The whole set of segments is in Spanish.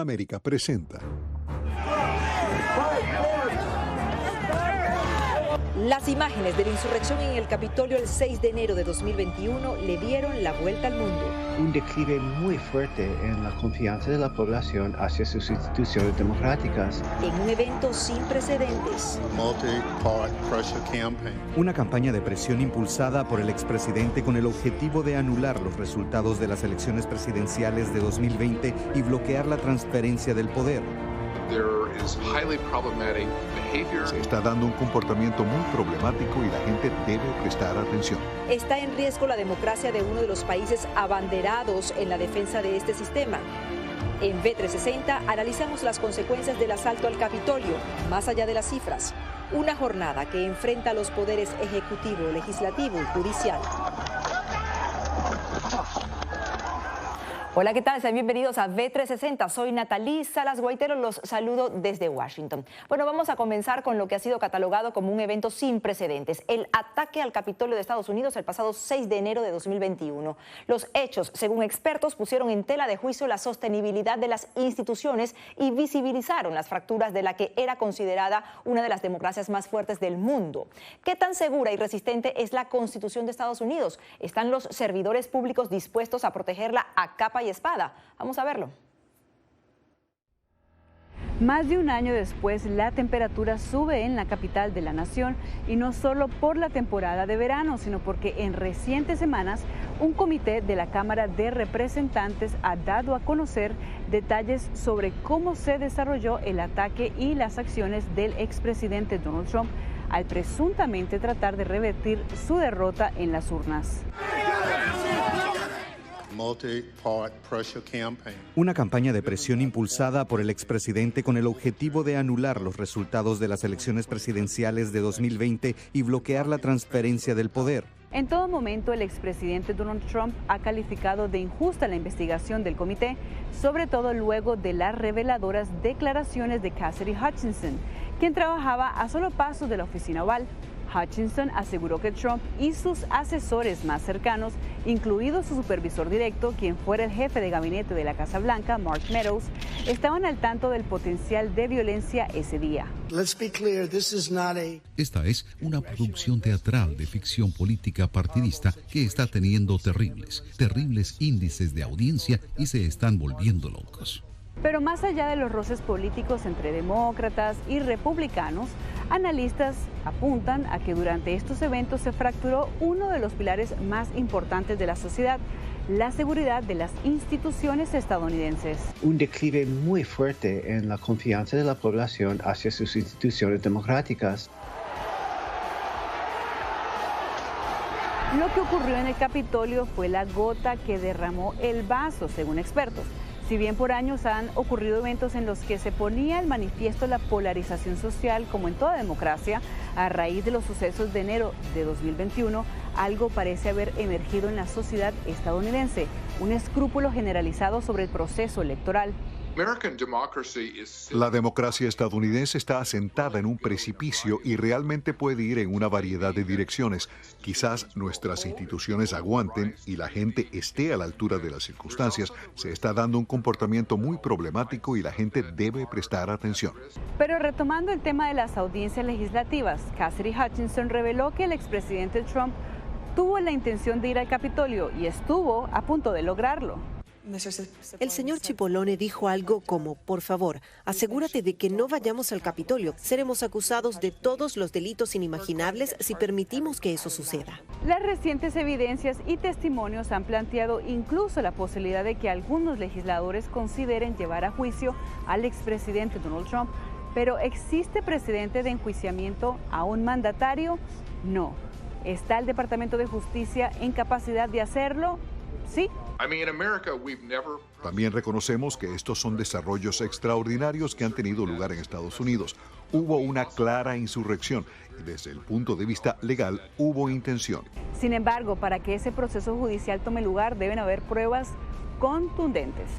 América presenta. Las imágenes de la insurrección en el Capitolio el 6 de enero de 2021 le dieron la vuelta al mundo. Un declive muy fuerte en la confianza de la población hacia sus instituciones democráticas. En un evento sin precedentes. Una campaña de presión impulsada por el expresidente con el objetivo de anular los resultados de las elecciones presidenciales de 2020 y bloquear la transferencia del poder. Se está dando un comportamiento muy problemático y la gente debe prestar atención. Está en riesgo la democracia de uno de los países abanderados en la defensa de este sistema. En V360 analizamos las consecuencias del asalto al Capitolio, más allá de las cifras. Una jornada que enfrenta a los poderes ejecutivo, legislativo y judicial. Hola, ¿qué tal? Sean bienvenidos a V360. Soy Natalí Salas Guaitero, los saludo desde Washington. Bueno, vamos a comenzar con lo que ha sido catalogado como un evento sin precedentes, el ataque al Capitolio de Estados Unidos el pasado 6 de enero de 2021. Los hechos, según expertos, pusieron en tela de juicio la sostenibilidad de las instituciones y visibilizaron las fracturas de la que era considerada una de las democracias más fuertes del mundo. ¿Qué tan segura y resistente es la Constitución de Estados Unidos? ¿Están los servidores públicos dispuestos a protegerla a capa y espada? Vamos a verlo. Más de un año después, la temperatura sube en la capital de la nación y no solo por la temporada de verano, sino porque en recientes semanas un comité de la Cámara de Representantes ha dado a conocer detalles sobre cómo se desarrolló el ataque y las acciones del expresidente Donald Trump al presuntamente tratar de revertir su derrota en las urnas. Una campaña de presión impulsada por el expresidente con el objetivo de anular los resultados de las elecciones presidenciales de 2020 y bloquear la transferencia del poder. En todo momento, el expresidente Donald Trump ha calificado de injusta la investigación del comité, sobre todo luego de las reveladoras declaraciones de Cassidy Hutchinson, quien trabajaba a solo pasos de la oficina Oval. Hutchinson aseguró que Trump y sus asesores más cercanos, incluido su supervisor directo, quien fuera el jefe de gabinete de la Casa Blanca, Mark Meadows, estaban al tanto del potencial de violencia ese día. Esta es una producción teatral de ficción política partidista que está teniendo terribles índices de audiencia y se están volviendo locos. Pero más allá de los roces políticos entre demócratas y republicanos, analistas apuntan a que durante estos eventos se fracturó uno de los pilares más importantes de la sociedad, la seguridad de las instituciones estadounidenses. Un declive muy fuerte en la confianza de la población hacia sus instituciones democráticas. Lo que ocurrió en el Capitolio fue la gota que derramó el vaso, según expertos. Si bien por años han ocurrido eventos en los que se ponía en manifiesto la polarización social, como en toda democracia, a raíz de los sucesos de enero de 2021, algo parece haber emergido en la sociedad estadounidense, un escrúpulo generalizado sobre el proceso electoral. La democracia estadounidense está asentada en un precipicio y realmente puede ir en una variedad de direcciones. Quizás nuestras instituciones aguanten y la gente esté a la altura de las circunstancias. Se está dando un comportamiento muy problemático y la gente debe prestar atención. Pero retomando el tema de las audiencias legislativas, Cassidy Hutchinson reveló que el expresidente Trump tuvo la intención de ir al Capitolio y estuvo a punto de lograrlo. El señor Cipollone dijo algo como: por favor, asegúrate de que no vayamos al Capitolio. Seremos acusados de todos los delitos inimaginables si permitimos que eso suceda. Las recientes evidencias y testimonios han planteado incluso la posibilidad de que algunos legisladores consideren llevar a juicio al expresidente Donald Trump. Pero ¿existe precedente de enjuiciamiento a un mandatario? No. ¿Está el Departamento de Justicia en capacidad de hacerlo? Sí. También reconocemos que estos son desarrollos extraordinarios que han tenido lugar en Estados Unidos. Hubo una clara insurrección y desde el punto de vista legal hubo intención. Sin embargo, para que ese proceso judicial tome lugar deben haber pruebas contundentes.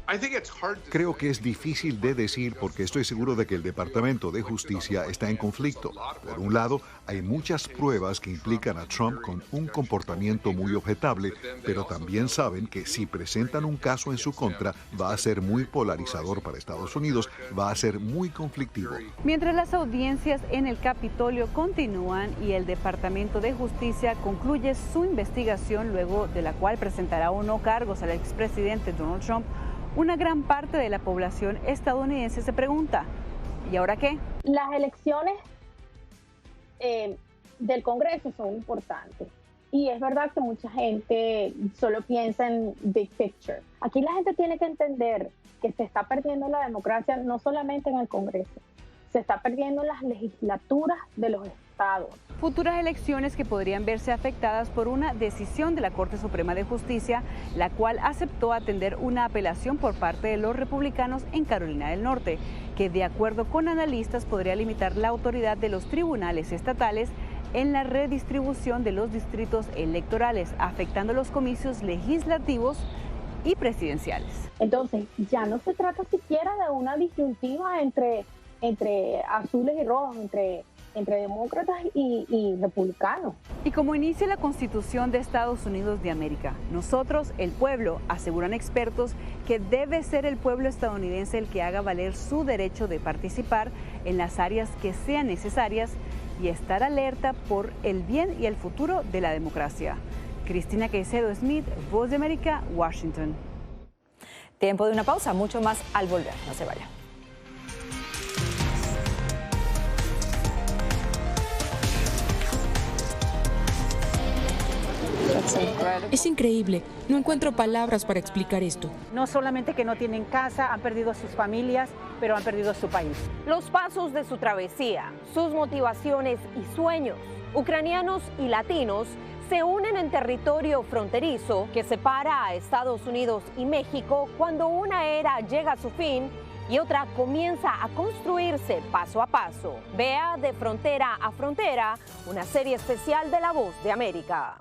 Creo que es difícil de decir porque estoy seguro de que el Departamento de Justicia está en conflicto. Por un lado, hay muchas pruebas que implican a Trump con un comportamiento muy objetable, pero también saben que si presentan un caso en su contra, va a ser muy polarizador para Estados Unidos, va a ser muy conflictivo. Mientras las audiencias en el Capitolio continúan y el Departamento de Justicia concluye su investigación, luego de la cual presentará o no cargos al expresidente Donald Trump, una gran parte de la población estadounidense se pregunta, ¿y ahora qué? Las elecciones del Congreso son importantes y es verdad que mucha gente solo piensa en big picture. Aquí la gente tiene que entender que se está perdiendo la democracia no solamente en el Congreso, se está perdiendo en las legislaturas de los estados. Futuras elecciones que podrían verse afectadas por una decisión de la Corte Suprema de Justicia, la cual aceptó atender una apelación por parte de los republicanos en Carolina del Norte, que de acuerdo con analistas podría limitar la autoridad de los tribunales estatales en la redistribución de los distritos electorales, afectando los comicios legislativos y presidenciales. Entonces, ya no se trata siquiera de una disyuntiva entre azules y rojos, entre demócratas y republicanos. Y como inicia la Constitución de Estados Unidos de América, nosotros, el pueblo, aseguran expertos que debe ser el pueblo estadounidense el que haga valer su derecho de participar en las áreas que sean necesarias y estar alerta por el bien y el futuro de la democracia. Cristina Caicedo Smith, Voz de América, Washington. Tiempo de una pausa, mucho más al volver, no se vaya. Es increíble, no encuentro palabras para explicar esto. No solamente que no tienen casa, han perdido a sus familias, pero han perdido su país. Los pasos de su travesía, sus motivaciones y sueños, ucranianos y latinos, se unen en territorio fronterizo que separa a Estados Unidos y México cuando una era llega a su fin y otra comienza a construirse paso a paso. Vea De Frontera a Frontera, una serie especial de La Voz de América.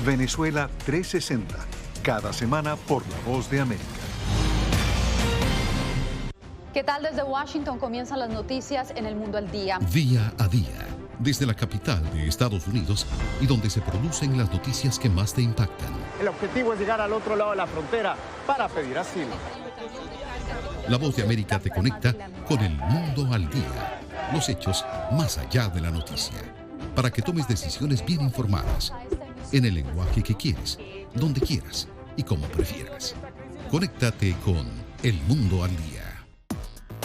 Venezuela 360, cada semana por La Voz de América. ¿Qué tal? Desde Washington comienzan las noticias en El Mundo al Día. Día a día, desde la capital de Estados Unidos y donde se producen las noticias que más te impactan. El objetivo es llegar al otro lado de la frontera para pedir asilo. La Voz de América te conecta con El Mundo al Día. Los hechos más allá de la noticia. Para que tomes decisiones bien informadas. En el lenguaje que quieres, donde quieras y como prefieras. Conéctate con El Mundo al Día.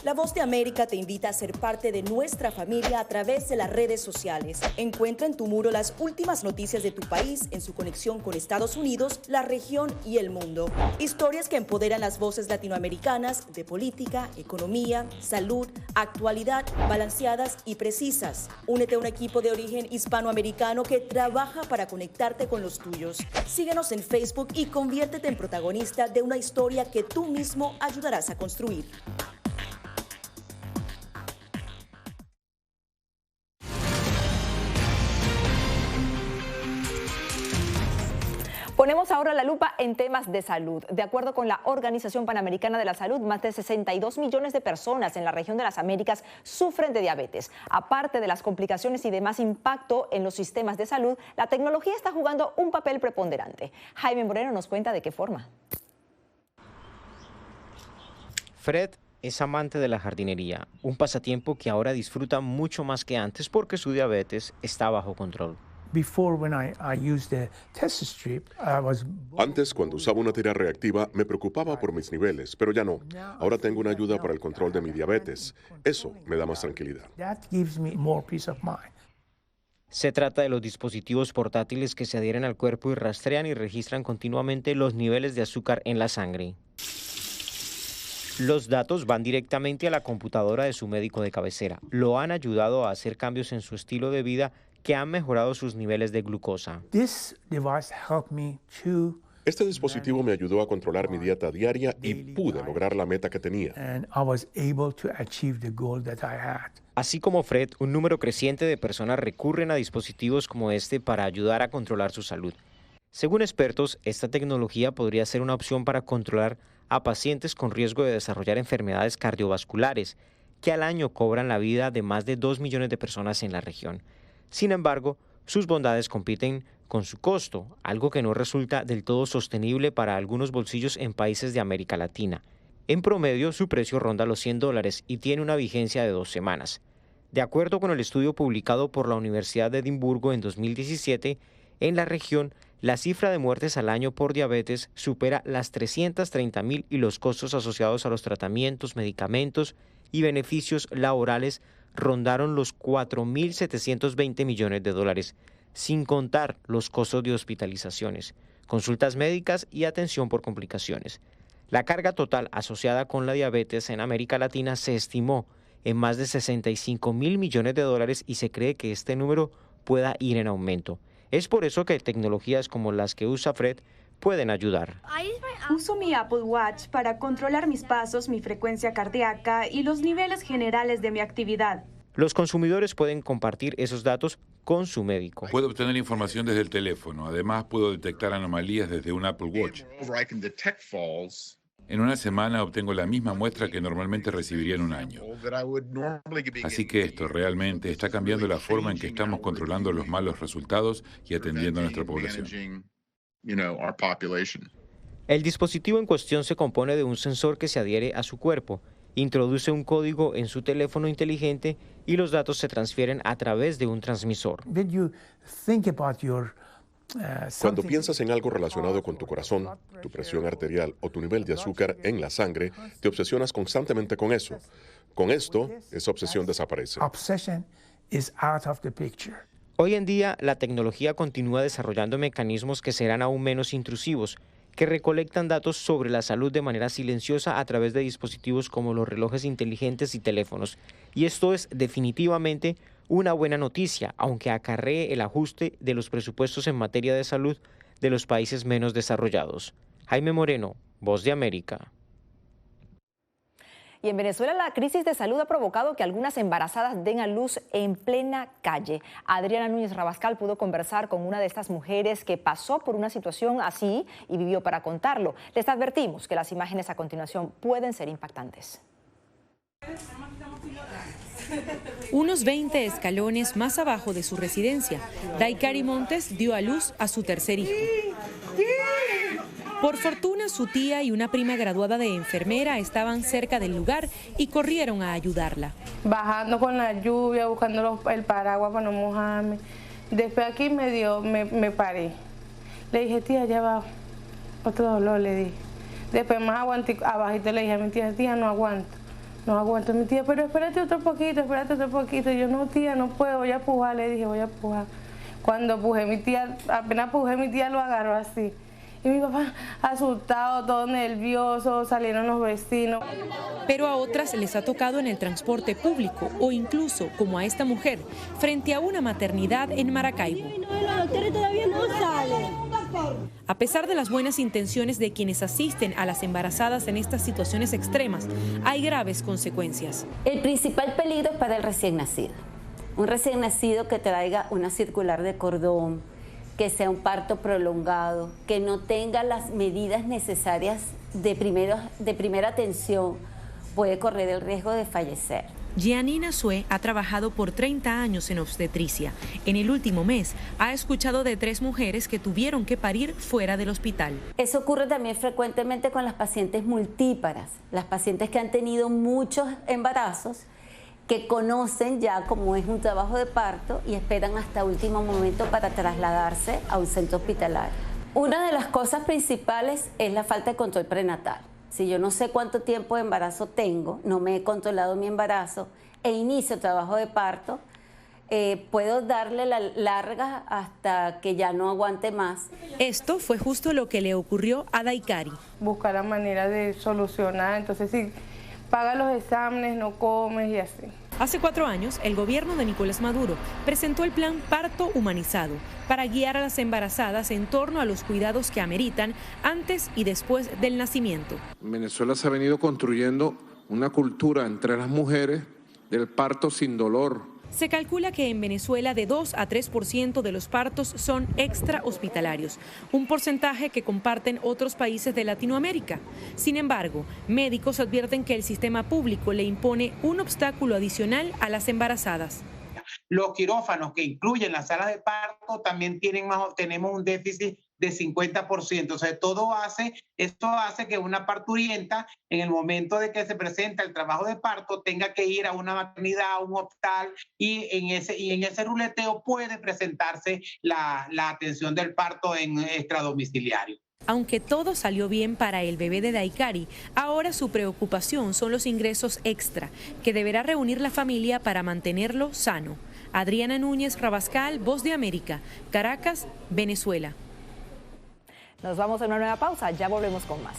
La Voz de América te invita a ser parte de nuestra familia a través de las redes sociales. Encuentra en tu muro las últimas noticias de tu país en su conexión con Estados Unidos, la región y el mundo. Historias que empoderan las voces latinoamericanas de política, economía, salud, actualidad, balanceadas y precisas. Únete a un equipo de origen hispanoamericano que trabaja para conectarte con los tuyos. Síguenos en Facebook y conviértete en protagonista de una historia que tú mismo ayudarás a construir. Ponemos ahora la lupa en temas de salud. De acuerdo con la Organización Panamericana de la Salud, más de 62 millones de personas en la región de las Américas sufren de diabetes. Aparte de las complicaciones y demás impacto en los sistemas de salud, la tecnología está jugando un papel preponderante. Jaime Moreno nos cuenta de qué forma. Fred es amante de la jardinería, un pasatiempo que ahora disfruta mucho más que antes porque su diabetes está bajo control. Antes, cuando usaba una tira reactiva, me preocupaba por mis niveles, pero ya no. Ahora tengo una ayuda para el control de mi diabetes. Eso me da más tranquilidad. Se trata de los dispositivos portátiles que se adhieren al cuerpo y rastrean y registran continuamente los niveles de azúcar en la sangre. Los datos van directamente a la computadora de su médico de cabecera. Lo han ayudado a hacer cambios en su estilo de vida que han mejorado sus niveles de glucosa. Este dispositivo me ayudó a controlar mi dieta diaria y pude lograr la meta que tenía. Así como Fred, un número creciente de personas recurren a dispositivos como este para ayudar a controlar su salud. Según expertos, esta tecnología podría ser una opción para controlar a pacientes con riesgo de desarrollar enfermedades cardiovasculares, que al año cobran la vida de más de 2 millones de personas en la región. Sin embargo, sus bondades compiten con su costo, algo que no resulta del todo sostenible para algunos bolsillos en países de América Latina. En promedio, su precio ronda los $100 y tiene una vigencia de 2 semanas. De acuerdo con el estudio publicado por la Universidad de Edimburgo en 2017, en la región, la cifra de muertes al año por diabetes supera las 330,000 y los costos asociados a los tratamientos, medicamentos y beneficios laborales rondaron los 4.720 millones de dólares, sin contar los costos de hospitalizaciones, consultas médicas y atención por complicaciones. La carga total asociada con la diabetes en América Latina se estimó en más de 65,000 millones de dólares y se cree que este número pueda ir en aumento. Es por eso que tecnologías como las que usa Fred pueden ayudar. Uso mi Apple Watch para controlar mis pasos, mi frecuencia cardíaca y los niveles generales de mi actividad. Los consumidores pueden compartir esos datos con su médico. Puedo obtener información desde el teléfono. Además, puedo detectar anomalías desde un Apple Watch. En una semana obtengo la misma muestra que normalmente recibiría en un año. Así que esto realmente está cambiando la forma en que estamos controlando los malos resultados y atendiendo a nuestra población. El dispositivo en cuestión se compone de un sensor que se adhiere a su cuerpo, introduce un código en su teléfono inteligente y los datos se transfieren a través de un transmisor. Cuando piensas en algo relacionado con tu corazón, tu presión arterial o tu nivel de azúcar en la sangre, te obsesionas constantemente con eso. Con esto, esa obsesión desaparece. Hoy en día, la tecnología continúa desarrollando mecanismos que serán aún menos intrusivos, que recolectan datos sobre la salud de manera silenciosa a través de dispositivos como los relojes inteligentes y teléfonos. Y esto es definitivamente una buena noticia, aunque acarree el ajuste de los presupuestos en materia de salud de los países menos desarrollados. Jaime Moreno, Voz de América. Y en Venezuela la crisis de salud ha provocado que algunas embarazadas den a luz en plena calle. Adriana Núñez Rabascal pudo conversar con una de estas mujeres que pasó por una situación así y vivió para contarlo. Les advertimos que las imágenes a continuación pueden ser impactantes. Unos 20 escalones más abajo de su residencia, Daikari Montes dio a luz a su tercer hijo. Por fortuna, su tía y una prima graduada de enfermera estaban cerca del lugar y corrieron a ayudarla. Bajando con la lluvia, buscando el paraguas para no mojarme. Después aquí me paré. Le dije, tía, ya va otro dolor, le dije. Después más aguanté, abajito le dije a mi tía, no aguanto. No aguanto, mi tía, pero espérate otro poquito. Y yo, no, tía, no puedo, voy a pujar, le dije, voy a pujar. Cuando pujé, mi tía, apenas pujé, mi tía lo agarró así. Y mi papá, asustado, todo nervioso, salieron los vecinos. Pero a otras les ha tocado en el transporte público o incluso, como a esta mujer, frente a una maternidad en Maracaibo. Los doctores todavía no salen. A pesar de las buenas intenciones de quienes asisten a las embarazadas en estas situaciones extremas, hay graves consecuencias. El principal peligro es para el recién nacido. Un recién nacido que traiga una circular de cordón, que sea un parto prolongado, que no tenga las medidas necesarias de primera atención, puede correr el riesgo de fallecer. Gianina Sue ha trabajado por 30 años en obstetricia. En el último mes ha escuchado de 3 mujeres que tuvieron que parir fuera del hospital. Eso ocurre también frecuentemente con las pacientes multíparas, las pacientes que han tenido muchos embarazos, que conocen ya cómo es un trabajo de parto y esperan hasta último momento para trasladarse a un centro hospitalario. Una de las cosas principales es la falta de control prenatal. Si yo no sé cuánto tiempo de embarazo tengo, no me he controlado mi embarazo e inicio trabajo de parto, puedo darle la larga hasta que ya no aguante más. Esto fue justo lo que le ocurrió a Daikari. Buscar la manera de solucionar, entonces si paga los exámenes, no comes y así. Hace 4 años, el gobierno de Nicolás Maduro presentó el plan Parto Humanizado para guiar a las embarazadas en torno a los cuidados que ameritan antes y después del nacimiento. En Venezuela se ha venido construyendo una cultura entre las mujeres del parto sin dolor. Se calcula que en Venezuela de 2 a 3% de los partos son extrahospitalarios, un porcentaje que comparten otros países de Latinoamérica. Sin embargo, médicos advierten que el sistema público le impone un obstáculo adicional a las embarazadas. Los quirófanos que incluyen las salas de parto también tenemos un déficit de 50%. O sea, esto hace que una parturienta, en el momento de que se presenta el trabajo de parto, tenga que ir a una maternidad, a un hospital, y en ese ruleteo puede presentarse la atención del parto en extradomiciliario. Aunque todo salió bien para el bebé de Daikari, ahora su preocupación son los ingresos extra que deberá reunir la familia para mantenerlo sano. Adriana Núñez Rabascal, Voz de América, Caracas, Venezuela. Nos vamos a una nueva pausa, ya volvemos con más.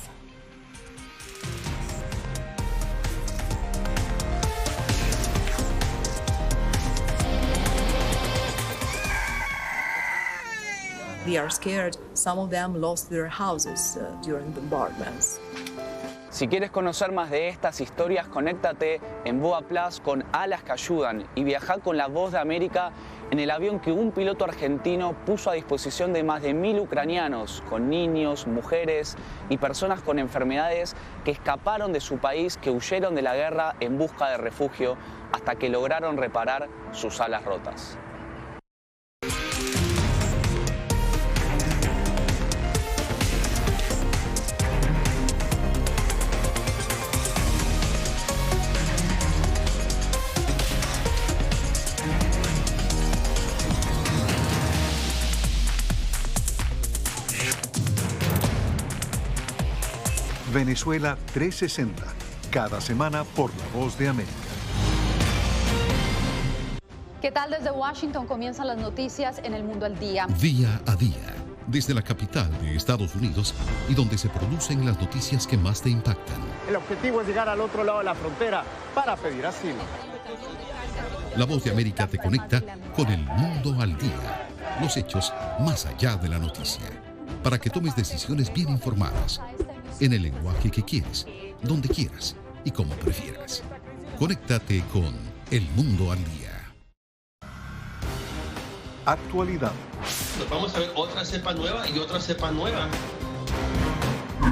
They are scared. Some of them lost their houses during bombardments. Si quieres conocer más de estas historias, conéctate en Boa Plus con Alas que Ayudan y viaja con la Voz de América en el avión que un piloto argentino puso a disposición de más de 1000 ucranianos, con niños, mujeres y personas con enfermedades que escaparon de su país, que huyeron de la guerra en busca de refugio hasta que lograron reparar sus alas rotas. Venezuela 360, cada semana por La Voz de América. ¿Qué tal? Desde Washington comienzan las noticias en El Mundo al Día. Día a día, desde la capital de Estados Unidos y donde se producen las noticias que más te impactan. El objetivo es llegar al otro lado de la frontera para pedir asilo. La Voz de América te conecta con El Mundo al Día, los hechos más allá de la noticia, para que tomes decisiones bien informadas, en el lenguaje que quieres, donde quieras y como prefieras. Conéctate con El Mundo al Día. Actualidad. Nos vamos a ver otra cepa nueva y otra cepa nueva.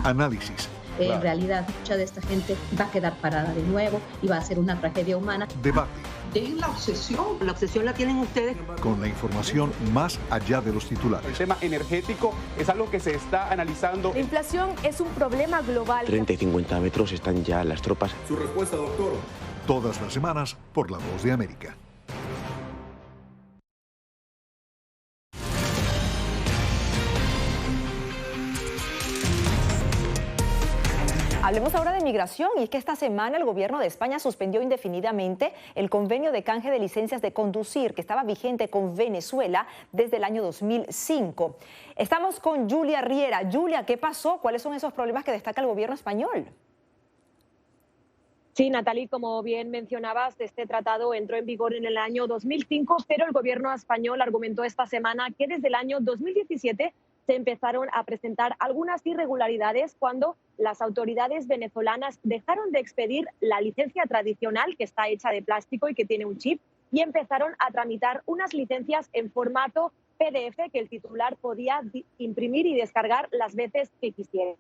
Análisis. En realidad, mucha de esta gente va a quedar parada de nuevo y va a ser una tragedia humana. Debate. Es la obsesión la tienen ustedes. Con la información más allá de los titulares. El tema energético es algo que se está analizando. La inflación es un problema global. 30 y 50 metros están ya las tropas. Su respuesta, doctor. Todas las semanas por La Voz de América. Hablemos ahora de migración, y es que esta semana el gobierno de España suspendió indefinidamente el convenio de canje de licencias de conducir que estaba vigente con Venezuela desde el año 2005. Estamos con Julia Riera. Julia, ¿qué pasó? ¿Cuáles son esos problemas que destaca el gobierno español? Sí, Natalie, como bien mencionabas, este tratado entró en vigor en el año 2005, pero el gobierno español argumentó esta semana que desde el año 2017 se empezaron a presentar algunas irregularidades cuando las autoridades venezolanas dejaron de expedir la licencia tradicional, que está hecha de plástico y que tiene un chip, y empezaron a tramitar unas licencias en formato PDF que el titular podía imprimir y descargar las veces que quisiera.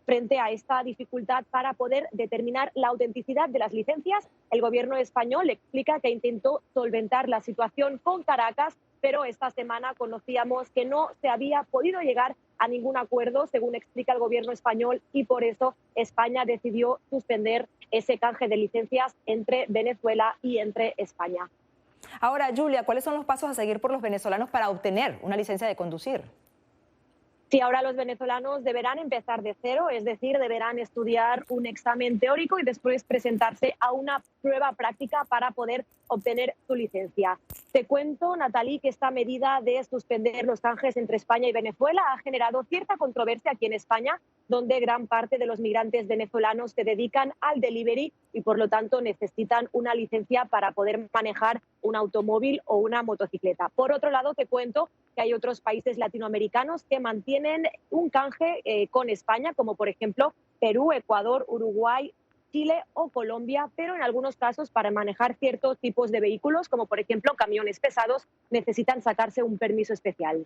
Frente a esta dificultad para poder determinar la autenticidad de las licencias, el gobierno español explica que intentó solventar la situación con Caracas, pero esta semana conocíamos que no se había podido llegar a ningún acuerdo, según explica el gobierno español, y por eso España decidió suspender ese canje de licencias entre Venezuela y entre España. Ahora, Julia, ¿cuáles son los pasos a seguir por los venezolanos para obtener una licencia de conducir? Sí, ahora los venezolanos deberán empezar de cero, es decir, deberán estudiar un examen teórico y después presentarse a una prueba práctica para poder obtener su licencia. Te cuento, Natalie, que esta medida de suspender los canjes entre España y Venezuela ha generado cierta controversia aquí en España, donde gran parte de los migrantes venezolanos se dedican al delivery y por lo tanto necesitan una licencia para poder manejar un automóvil o una motocicleta. Por otro lado, te cuento que hay otros países latinoamericanos que mantienen un canje con España, como por ejemplo Perú, Ecuador, Uruguay, Chile o Colombia, pero en algunos casos para manejar ciertos tipos de vehículos, como por ejemplo camiones pesados, necesitan sacarse un permiso especial.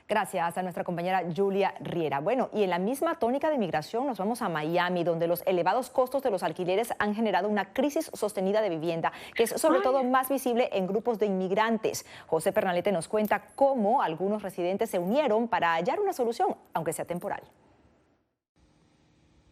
Gracias a nuestra compañera Julia Riera. Bueno, y en la misma tónica de migración nos vamos a Miami, donde los elevados costos de los alquileres han generado una crisis sostenida de vivienda, que es sobre todo más visible en grupos de inmigrantes. José Pernalete nos cuenta cómo algunos residentes se unieron para hallar una solución, aunque sea temporal.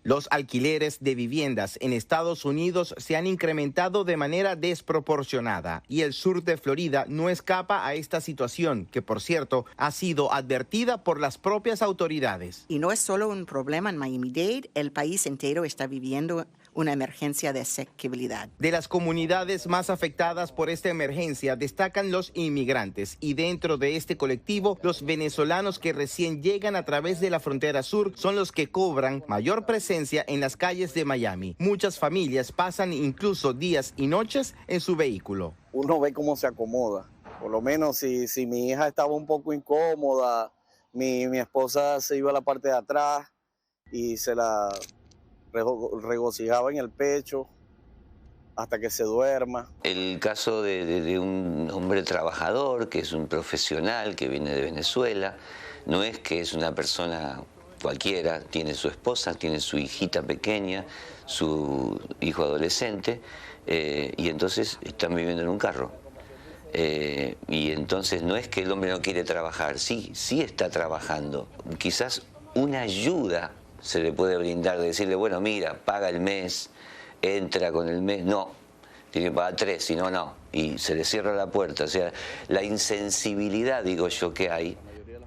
Los alquileres de viviendas en Estados Unidos se han incrementado de manera desproporcionada y el sur de Florida no escapa a esta situación, que por cierto ha sido advertida por las propias autoridades. Y no es solo un problema en Miami-Dade, el país entero está viviendo una emergencia de asequibilidad. De las comunidades más afectadas por esta emergencia destacan los inmigrantes y dentro de este colectivo los venezolanos que recién llegan a través de la frontera sur son los que cobran mayor presencia en las calles de Miami. Muchas familias pasan incluso días y noches en su vehículo. Uno ve cómo se acomoda. Por lo menos si mi hija estaba un poco incómoda, mi esposa se iba a la parte de atrás y se la regocijaba en el pecho hasta que se duerma. El caso de un hombre trabajador, que es un profesional que viene de Venezuela, no es que es una persona cualquiera, tiene su esposa, tiene su hijita pequeña, su hijo adolescente, y entonces están viviendo en un carro. Y entonces no es que el hombre no quiere trabajar, sí está trabajando. Quizás una ayuda se le puede brindar, de decirle, bueno, mira, paga el mes, entra con el mes, no, tiene que pagar 3, si no, no, y se le cierra la puerta. O sea, la insensibilidad, digo yo, que hay.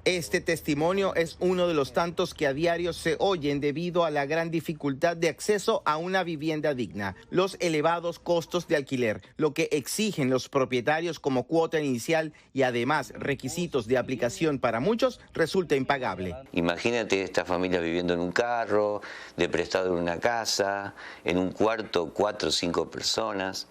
Este testimonio es uno de los tantos que a diario se oyen debido a la gran dificultad de acceso a una vivienda digna, los elevados costos de alquiler, lo que exigen los propietarios como cuota inicial y además requisitos de aplicación para muchos resulta impagable. Imagínate esta familia viviendo en un carro, de prestado en una casa, en un cuarto 4 o 5 personas.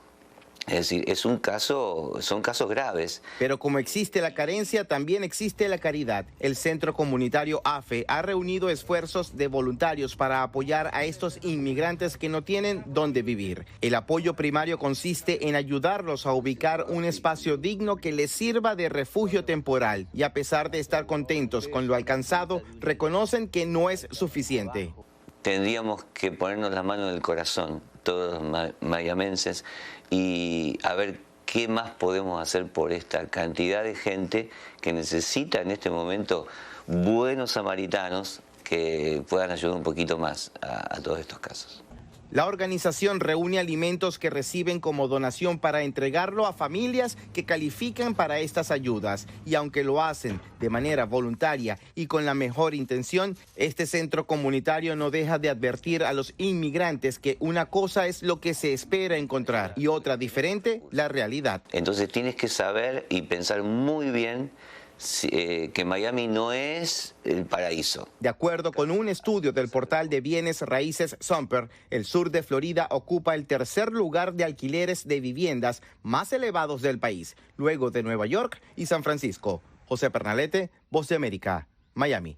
Es decir, son casos graves. Pero como existe la carencia, también existe la caridad. El Centro Comunitario AFE ha reunido esfuerzos de voluntarios para apoyar a estos inmigrantes que no tienen dónde vivir. El apoyo primario consiste en ayudarlos a ubicar un espacio digno que les sirva de refugio temporal. Y a pesar de estar contentos con lo alcanzado, reconocen que no es suficiente. Tendríamos que ponernos la mano en el corazón, todos los mayamenses, y a ver qué más podemos hacer por esta cantidad de gente que necesita en este momento buenos samaritanos que puedan ayudar un poquito más a todos estos casos. La organización reúne alimentos que reciben como donación para entregarlo a familias que califican para estas ayudas. Y aunque lo hacen de manera voluntaria y con la mejor intención, este centro comunitario no deja de advertir a los inmigrantes que una cosa es lo que se espera encontrar y otra diferente, la realidad. Entonces tienes que saber y pensar muy bien que Miami no es el paraíso. De acuerdo con un estudio del portal de bienes raíces Zumper, el sur de Florida ocupa el tercer lugar de alquileres de viviendas más elevados del país, luego de Nueva York y San Francisco. José Pernalete, Voz de América, Miami.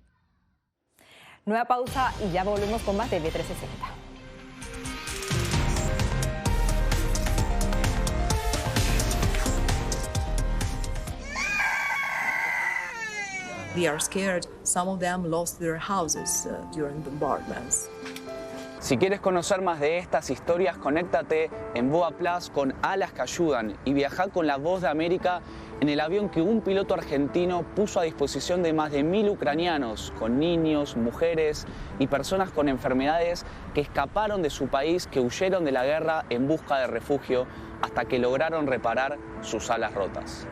Nueva pausa y ya volvemos con más de V360. They are scared. Some of them lost their houses during bombardments. Si quieres conocer más de estas historias, conéctate en VOA Plus con Alas que Ayudan y viaja con la Voz de América en el avión que un piloto argentino puso a disposición de más de 1000 ucranianos, con niños, mujeres y personas con enfermedades que escaparon de su país, que huyeron de la guerra en busca de refugio hasta que lograron reparar sus alas rotas.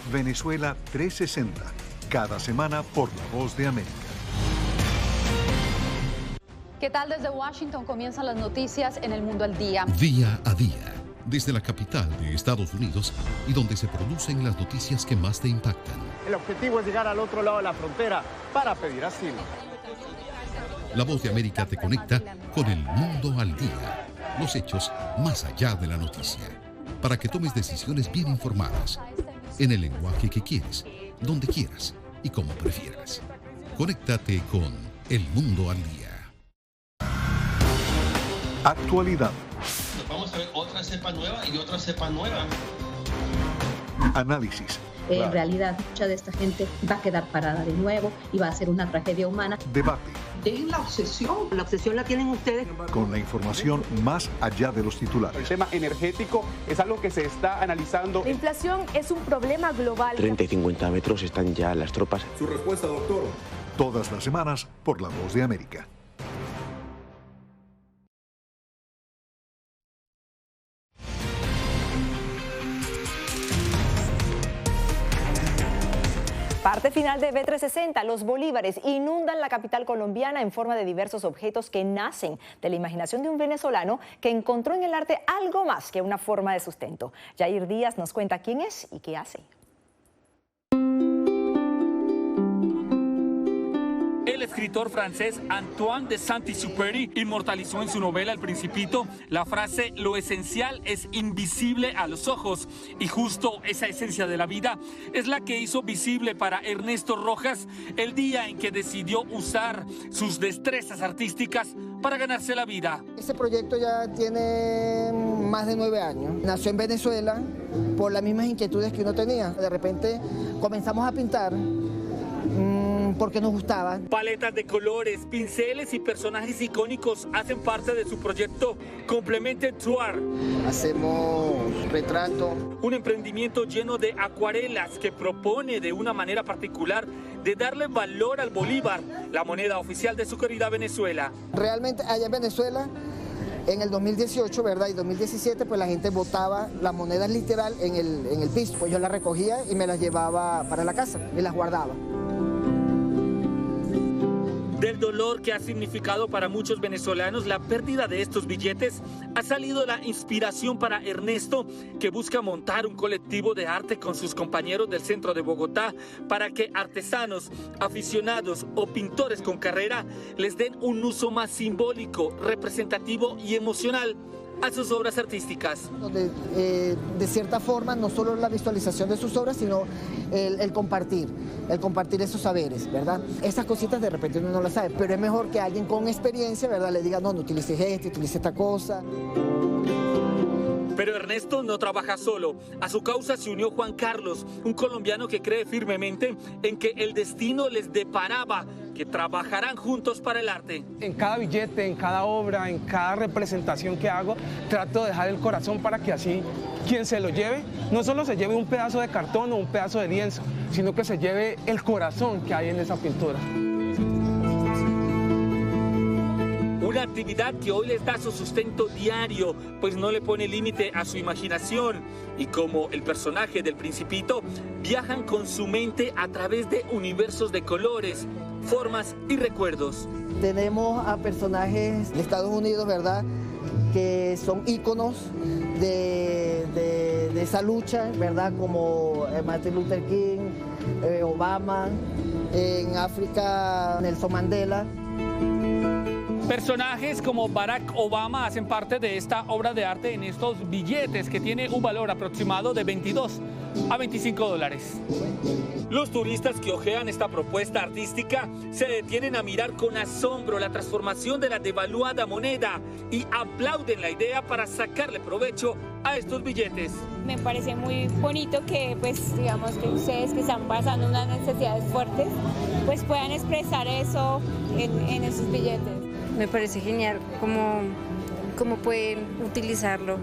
Venezuela 360, cada semana por La Voz de América. ¿Qué tal? Desde Washington comienzan las noticias en El Mundo al Día. Día a día, desde la capital de Estados Unidos y donde se producen las noticias que más te impactan. El objetivo es llegar al otro lado de la frontera para pedir asilo. La Voz de América te conecta con el mundo al día, los hechos más allá de la noticia, para que tomes decisiones bien informadas, en el lenguaje que quieres, donde quieras y como prefieras. Conéctate con El Mundo al Día. Actualidad. Vamos a ver otra cepa nueva y otra cepa nueva. Análisis. En realidad, mucha de esta gente va a quedar parada de nuevo y va a ser una tragedia humana. Debate. Dejen la obsesión la tienen ustedes. Con la información más allá de los titulares. El tema energético es algo que se está analizando. La inflación es un problema global. 30 y 50 metros están ya las tropas. Su respuesta, doctor. Todas las semanas por La Voz de América. Parte final de B360. Los bolívares inundan la capital colombiana en forma de diversos objetos que nacen de la imaginación de un venezolano que encontró en el arte algo más que una forma de sustento. Jair Díaz nos cuenta quién es y qué hace. El escritor francés Antoine de Saint-Exupéry inmortalizó en su novela El Principito la frase "lo esencial es invisible a los ojos", y justo esa esencia de la vida es la que hizo visible para Ernesto Rojas el día en que decidió usar sus destrezas artísticas para ganarse la vida. Este proyecto ya tiene más de 9 años. Nació en Venezuela por las mismas inquietudes que uno tenía. De repente comenzamos a pintar porque nos gustaba. Paletas de colores, pinceles y personajes icónicos hacen parte de su proyecto Complemente Tour. Hacemos retrato. Un emprendimiento lleno de acuarelas que propone de una manera particular de darle valor al bolívar, la moneda oficial de su querida Venezuela. Realmente allá en Venezuela, en el 2018, ¿verdad? Y 2017, pues la gente botaba las monedas literal en el piso. Pues yo las recogía y me las llevaba para la casa y las guardaba. Del dolor que ha significado para muchos venezolanos la pérdida de estos billetes, ha salido la inspiración para Ernesto, que busca montar un colectivo de arte con sus compañeros del centro de Bogotá para que artesanos, aficionados o pintores con carrera les den un uso más simbólico, representativo y emocional a sus obras artísticas. De cierta forma, no solo la visualización de sus obras, sino el compartir esos saberes, ¿verdad? Esas cositas de repente uno no las sabe, pero es mejor que alguien con experiencia, ¿verdad?, le diga, no utilices esto, utilices esta cosa. Pero Ernesto no trabaja solo. A su causa se unió Juan Carlos, un colombiano que cree firmemente en que el destino les deparaba, que trabajarán juntos para el arte. En cada billete, en cada obra, en cada representación que hago, trato de dejar el corazón para que así quien se lo lleve, no solo se lleve un pedazo de cartón o un pedazo de lienzo, sino que se lleve el corazón que hay en esa pintura. Una actividad que hoy les da su sustento diario, pues no le pone límite a su imaginación. Y como el personaje del Principito, viajan con su mente a través de universos de colores, formas y recuerdos. Tenemos a personajes de Estados Unidos, ¿verdad?, que son íconos de esa lucha, ¿verdad?, como Martin Luther King, Obama, en África, Nelson Mandela. Personajes como Barack Obama hacen parte de esta obra de arte en estos billetes que tiene un valor aproximado de $22 a $25. Los turistas que hojean esta propuesta artística se detienen a mirar con asombro la transformación de la devaluada moneda y aplauden la idea para sacarle provecho a estos billetes. Me parece muy bonito que, pues, digamos que ustedes que están pasando unas necesidades fuertes, pues puedan expresar eso en esos billetes. Me parece genial cómo pueden utilizarlo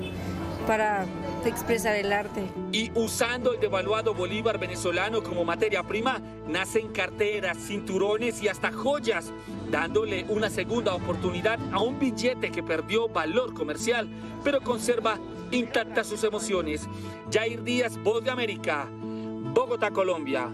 para expresar el arte. Y usando el devaluado bolívar venezolano como materia prima, nacen carteras, cinturones y hasta joyas, dándole una segunda oportunidad a un billete que perdió valor comercial, pero conserva intactas sus emociones. Jair Díaz, Voz de América, Bogotá, Colombia.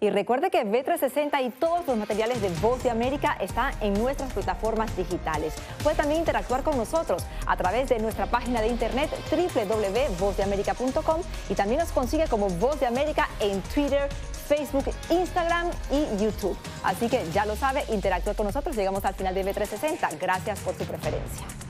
Y recuerde que V360 y todos los materiales de Voz de América están en nuestras plataformas digitales. Puede también interactuar con nosotros a través de nuestra página de internet www.vozdeamerica.com y también nos consigue como Voz de América en Twitter, Facebook, Instagram y YouTube. Así que ya lo sabe, interactúe con nosotros. Llegamos al final de V360. Gracias por su preferencia.